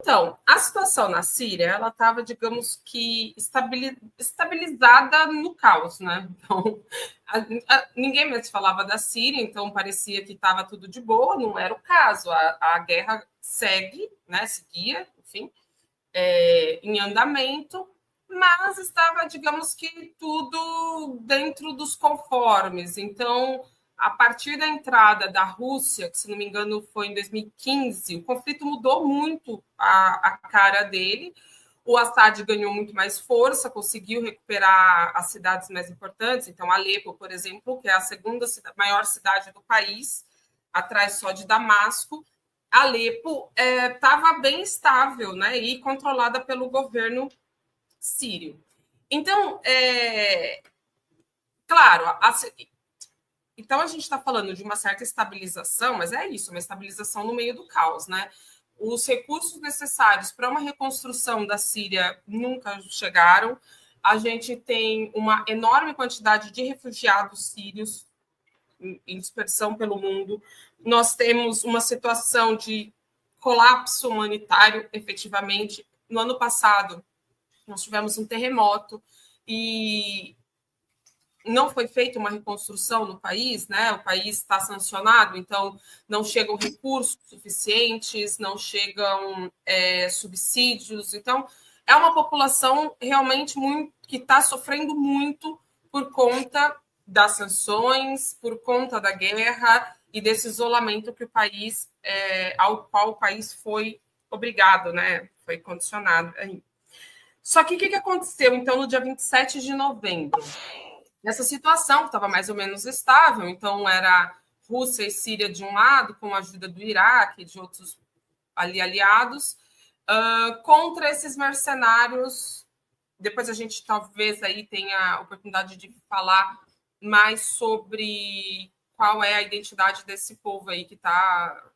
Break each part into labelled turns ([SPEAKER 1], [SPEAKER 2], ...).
[SPEAKER 1] Então, a situação na Síria, ela estava, digamos que, estabilizada no caos, né? Então, ninguém mais falava da Síria, então parecia que estava tudo de boa, não era o caso. A guerra segue, né? Seguia, enfim, em andamento, mas estava, digamos que, tudo dentro dos conformes. Então, a partir da entrada da Rússia, que, se não me engano, foi em 2015, o conflito mudou muito a cara dele. O Assad ganhou muito mais força, conseguiu recuperar as cidades mais importantes. Então, Alepo, por exemplo, que é a segunda maior cidade do país, atrás só de Damasco, Alepo estava bem estável, né, e controlada pelo governo sírio. Então, claro, então a gente está falando de uma certa estabilização, mas é isso, uma estabilização no meio do caos, né? Os recursos necessários para uma reconstrução da Síria nunca chegaram. A gente tem uma enorme quantidade de refugiados sírios em dispersão pelo mundo. Nós temos uma situação de colapso humanitário, efetivamente. No ano passado, nós tivemos um terremoto e não foi feita uma reconstrução no país, né? O país está sancionado, então não chegam recursos suficientes, não chegam subsídios. Então, é uma população realmente muito que está sofrendo muito por conta das sanções, por conta da guerra e desse isolamento que o país, ao qual o país foi obrigado, né? Foi condicionado. Só que o que aconteceu, então, no dia 27 de novembro? Nessa situação, que estava mais ou menos estável, então era Rússia e Síria de um lado, com a ajuda do Iraque e de outros aliados, contra esses mercenários. Depois a gente talvez aí tenha a oportunidade de falar mais sobre qual é a identidade desse povo aí que está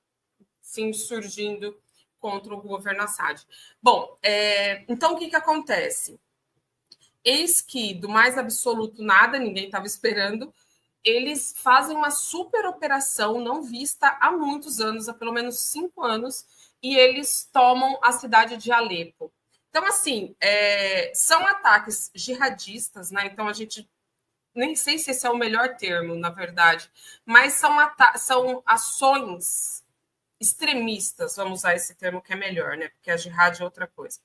[SPEAKER 1] sim surgindo contra o governo Assad. Bom, então o que acontece? Eis que, do mais absoluto nada, ninguém estava esperando, eles fazem uma super operação não vista há muitos anos, há pelo menos 5 anos, e eles tomam a cidade de Alepo. Então, assim, são ataques jihadistas, né? Então, a gente nem sei se esse é o melhor termo, na verdade, mas são ações extremistas, vamos usar esse termo que é melhor, né? Porque a jihad é outra coisa.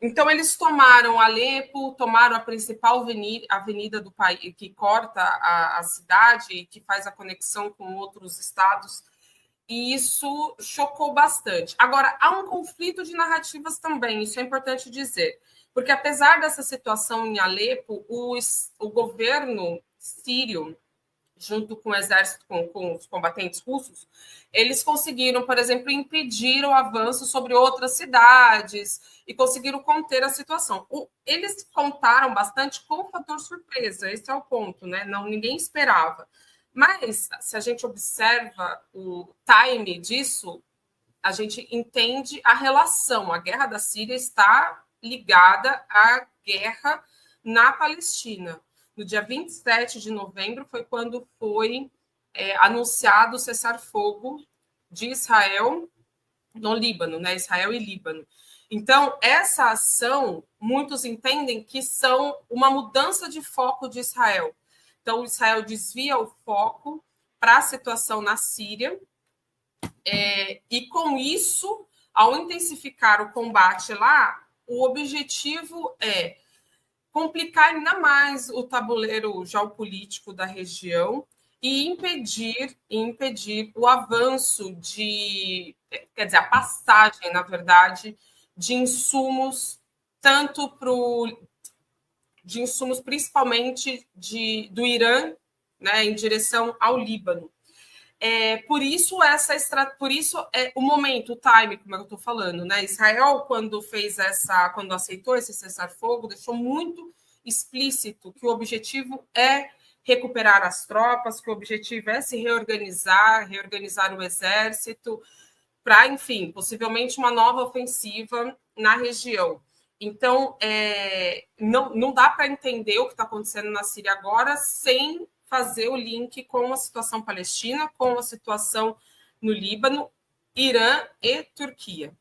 [SPEAKER 1] Então, eles tomaram Alepo, tomaram a principal avenida do país, que corta a cidade, que faz a conexão com outros estados, e isso chocou bastante. Agora, há um conflito de narrativas também, isso é importante dizer, porque apesar dessa situação em Alepo, o governo sírio, junto com o exército, com os combatentes russos, eles conseguiram, por exemplo, impedir o avanço sobre outras cidades e conseguiram conter a situação. Eles contaram bastante com o fator surpresa, esse é o ponto, né? Ninguém esperava. Mas, se a gente observa o time disso, a gente entende a relação. A guerra da Síria está ligada à guerra na Palestina. No dia 27 de novembro foi quando foi anunciado o cessar-fogo de Israel no Líbano, né? Israel e Líbano. Então, essa ação, muitos entendem que são uma mudança de foco de Israel. Então, Israel desvia o foco para a situação na Síria, e com isso, ao intensificar o combate lá, o objetivo é complicar ainda mais o tabuleiro geopolítico da região e impedir o avanço quer dizer, a passagem, na verdade, de insumos, de insumos principalmente do Irã, né, em direção ao Líbano. Por isso o momento, o time, como eu estou falando, né? Israel, quando aceitou esse cessar-fogo, deixou muito explícito que o objetivo é recuperar as tropas, que o objetivo é se reorganizar o exército, para, enfim, possivelmente uma nova ofensiva na região. Então, não dá para entender o que está acontecendo na Síria agora sem fazer o link com a situação palestina, com a situação no Líbano Irã e Turquia.